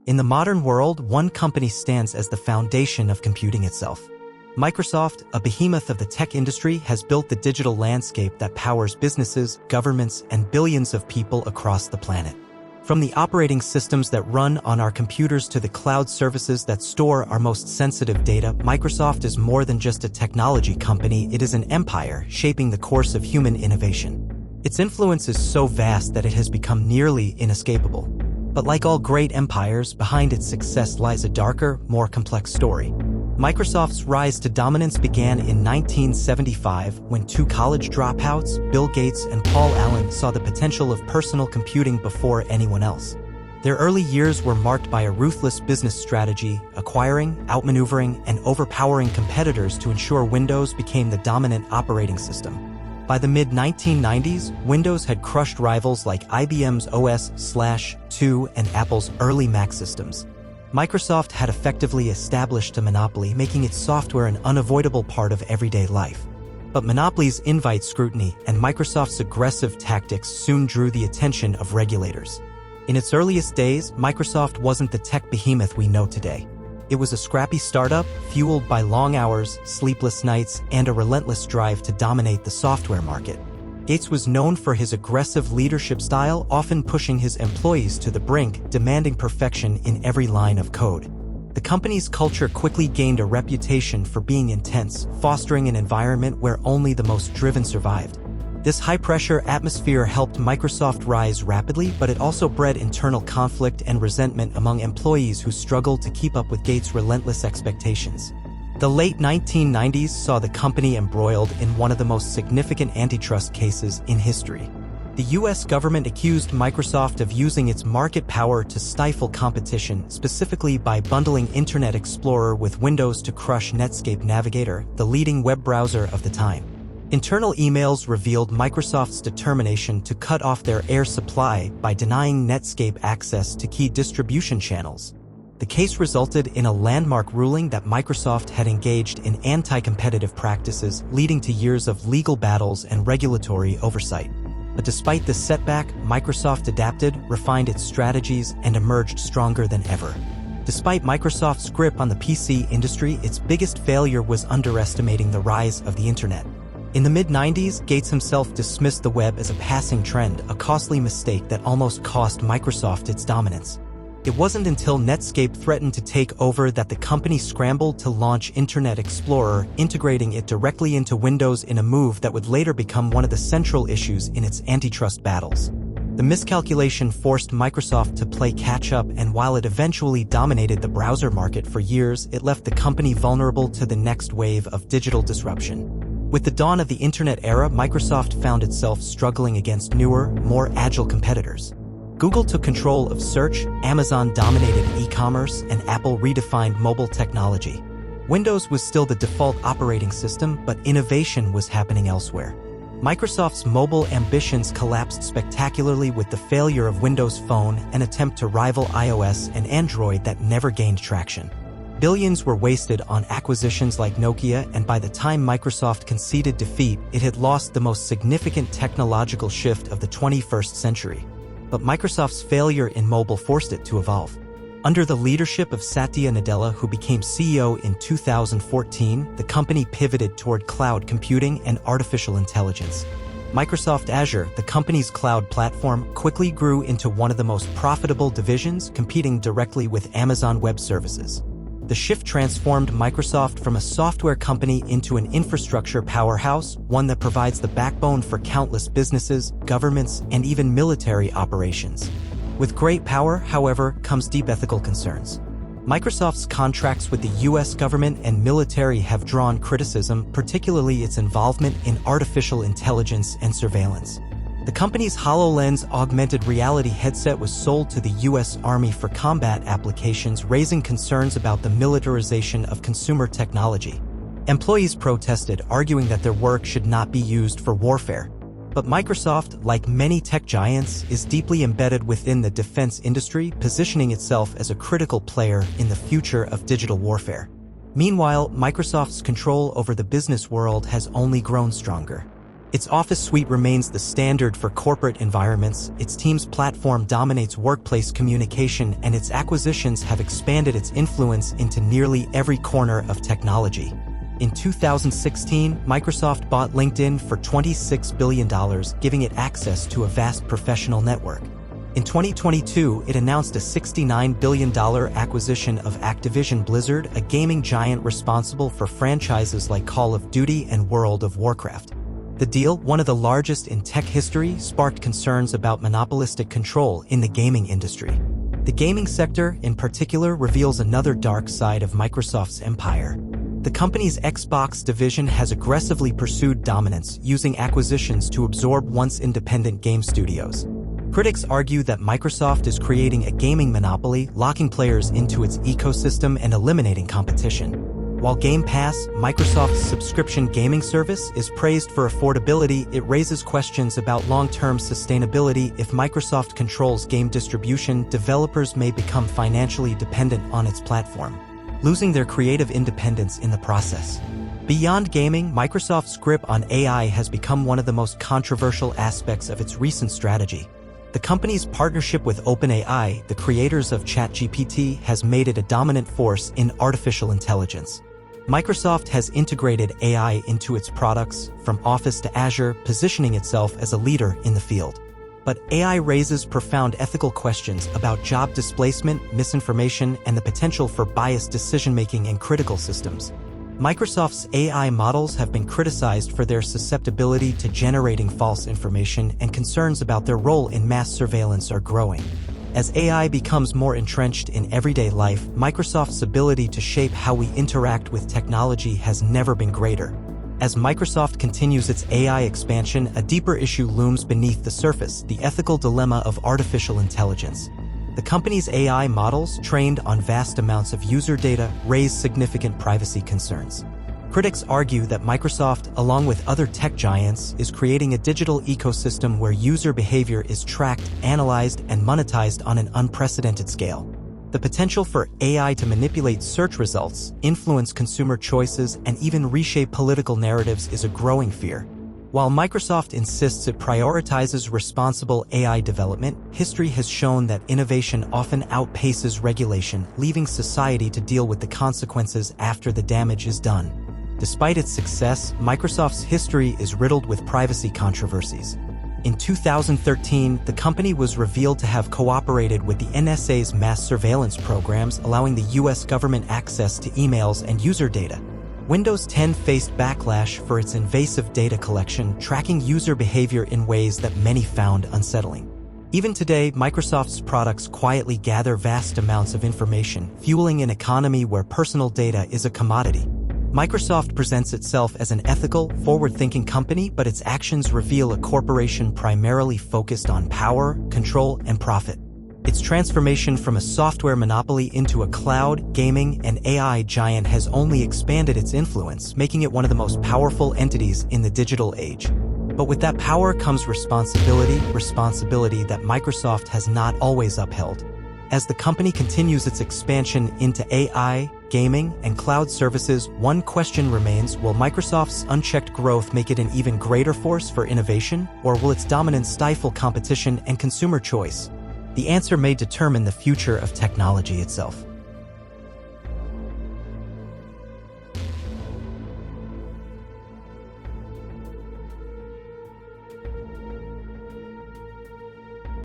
In the modern world, one company stands as the foundation of computing itself. Microsoft, a behemoth of the tech industry, has built the digital landscape that powers businesses, governments, and billions of people across the planet. From the operating systems that run on our computers to the cloud services that store our most sensitive data, Microsoft is more than just a technology company, it is an empire shaping the course of human innovation. Its influence is so vast that it has become nearly inescapable. But like all great empires, behind its success lies a darker, more complex story. Microsoft's rise to dominance began in 1975 when two college dropouts, Bill Gates and Paul Allen, saw the potential of personal computing before anyone else. Their early years were marked by a ruthless business strategy, acquiring, outmaneuvering, and overpowering competitors to ensure Windows became the dominant operating system. By the mid-1990s, Windows had crushed rivals like IBM's OS/2 and Apple's early Mac systems. Microsoft had effectively established a monopoly, making its software an unavoidable part of everyday life. But monopolies invite scrutiny, and Microsoft's aggressive tactics soon drew the attention of regulators. In its earliest days, Microsoft wasn't the tech behemoth we know today. It was a scrappy startup, fueled by long hours, sleepless nights, and a relentless drive to dominate the software market. Gates was known for his aggressive leadership style, often pushing his employees to the brink, demanding perfection in every line of code. The company's culture quickly gained a reputation for being intense, fostering an environment where only the most driven survived. This high-pressure atmosphere helped Microsoft rise rapidly, but it also bred internal conflict and resentment among employees who struggled to keep up with Gates' relentless expectations. The late 1990s saw the company embroiled in one of the most significant antitrust cases in history. The U.S. government accused Microsoft of using its market power to stifle competition, specifically by bundling Internet Explorer with Windows to crush Netscape Navigator, the leading web browser of the time. Internal emails revealed Microsoft's determination to cut off their air supply by denying Netscape access to key distribution channels. The case resulted in a landmark ruling that Microsoft had engaged in anti-competitive practices, leading to years of legal battles and regulatory oversight. But despite this setback, Microsoft adapted, refined its strategies, and emerged stronger than ever. Despite Microsoft's grip on the PC industry, its biggest failure was underestimating the rise of the Internet. In the mid-90s, Gates himself dismissed the web as a passing trend, a costly mistake that almost cost Microsoft its dominance. It wasn't until Netscape threatened to take over that the company scrambled to launch Internet Explorer, integrating it directly into Windows in a move that would later become one of the central issues in its antitrust battles. The miscalculation forced Microsoft to play catch-up, and while it eventually dominated the browser market for years, it left the company vulnerable to the next wave of digital disruption. With the dawn of the Internet era, Microsoft found itself struggling against newer, more agile competitors. Google took control of search, Amazon dominated e-commerce, and Apple redefined mobile technology. Windows was still the default operating system, but innovation was happening elsewhere. Microsoft's mobile ambitions collapsed spectacularly with the failure of Windows Phone, an attempt to rival iOS and Android that never gained traction. Billions were wasted on acquisitions like Nokia, and by the time Microsoft conceded defeat, it had lost the most significant technological shift of the 21st century. But Microsoft's failure in mobile forced it to evolve. Under the leadership of Satya Nadella, who became CEO in 2014, the company pivoted toward cloud computing and artificial intelligence. Microsoft Azure, the company's cloud platform, quickly grew into one of the most profitable divisions, competing directly with Amazon Web Services. The shift transformed Microsoft from a software company into an infrastructure powerhouse, one that provides the backbone for countless businesses, governments, and even military operations. With great power, however, comes deep ethical concerns. Microsoft's contracts with the U.S. government and military have drawn criticism, particularly its involvement in artificial intelligence and surveillance. The company's HoloLens augmented reality headset was sold to the U.S. Army for combat applications, raising concerns about the militarization of consumer technology. Employees protested, arguing that their work should not be used for warfare. But Microsoft, like many tech giants, is deeply embedded within the defense industry, positioning itself as a critical player in the future of digital warfare. Meanwhile, Microsoft's control over the business world has only grown stronger. Its Office suite remains the standard for corporate environments, its Teams platform dominates workplace communication, and its acquisitions have expanded its influence into nearly every corner of technology. In 2016, Microsoft bought LinkedIn for $26 billion, giving it access to a vast professional network. In 2022, it announced a $69 billion acquisition of Activision Blizzard, a gaming giant responsible for franchises like Call of Duty and World of Warcraft. The deal, one of the largest in tech history, sparked concerns about monopolistic control in the gaming industry. The gaming sector, in particular, reveals another dark side of Microsoft's empire. The company's Xbox division has aggressively pursued dominance, using acquisitions to absorb once independent game studios. Critics argue that Microsoft is creating a gaming monopoly, locking players into its ecosystem and eliminating competition. While Game Pass, Microsoft's subscription gaming service, is praised for affordability, it raises questions about long-term sustainability. If Microsoft controls game distribution, developers may become financially dependent on its platform, losing their creative independence in the process. Beyond gaming, Microsoft's grip on AI has become one of the most controversial aspects of its recent strategy. The company's partnership with OpenAI, the creators of ChatGPT, has made it a dominant force in artificial intelligence. Microsoft has integrated AI into its products, from Office to Azure, positioning itself as a leader in the field. But AI raises profound ethical questions about job displacement, misinformation, and the potential for biased decision-making in critical systems. Microsoft's AI models have been criticized for their susceptibility to generating false information, and concerns about their role in mass surveillance are growing. As AI becomes more entrenched in everyday life, Microsoft's ability to shape how we interact with technology has never been greater. As Microsoft continues its AI expansion, a deeper issue looms beneath the surface: the ethical dilemma of artificial intelligence. The company's AI models, trained on vast amounts of user data, raise significant privacy concerns. Critics argue that Microsoft, along with other tech giants, is creating a digital ecosystem where user behavior is tracked, analyzed, and monetized on an unprecedented scale. The potential for AI to manipulate search results, influence consumer choices, and even reshape political narratives is a growing fear. While Microsoft insists it prioritizes responsible AI development, history has shown that innovation often outpaces regulation, leaving society to deal with the consequences after the damage is done. Despite its success, Microsoft's history is riddled with privacy controversies. In 2013, the company was revealed to have cooperated with the NSA's mass surveillance programs, allowing the US government access to emails and user data. Windows 10 faced backlash for its invasive data collection, tracking user behavior in ways that many found unsettling. Even today, Microsoft's products quietly gather vast amounts of information, fueling an economy where personal data is a commodity. Microsoft presents itself as an ethical, forward-thinking company, but its actions reveal a corporation primarily focused on power, control, and profit. Its transformation from a software monopoly into a cloud, gaming, and AI giant has only expanded its influence, making it one of the most powerful entities in the digital age. But with that power comes responsibility that Microsoft has not always upheld. As the company continues its expansion into AI, gaming, and cloud services, one question remains: will Microsoft's unchecked growth make it an even greater force for innovation, or will its dominance stifle competition and consumer choice? The answer may determine the future of technology itself.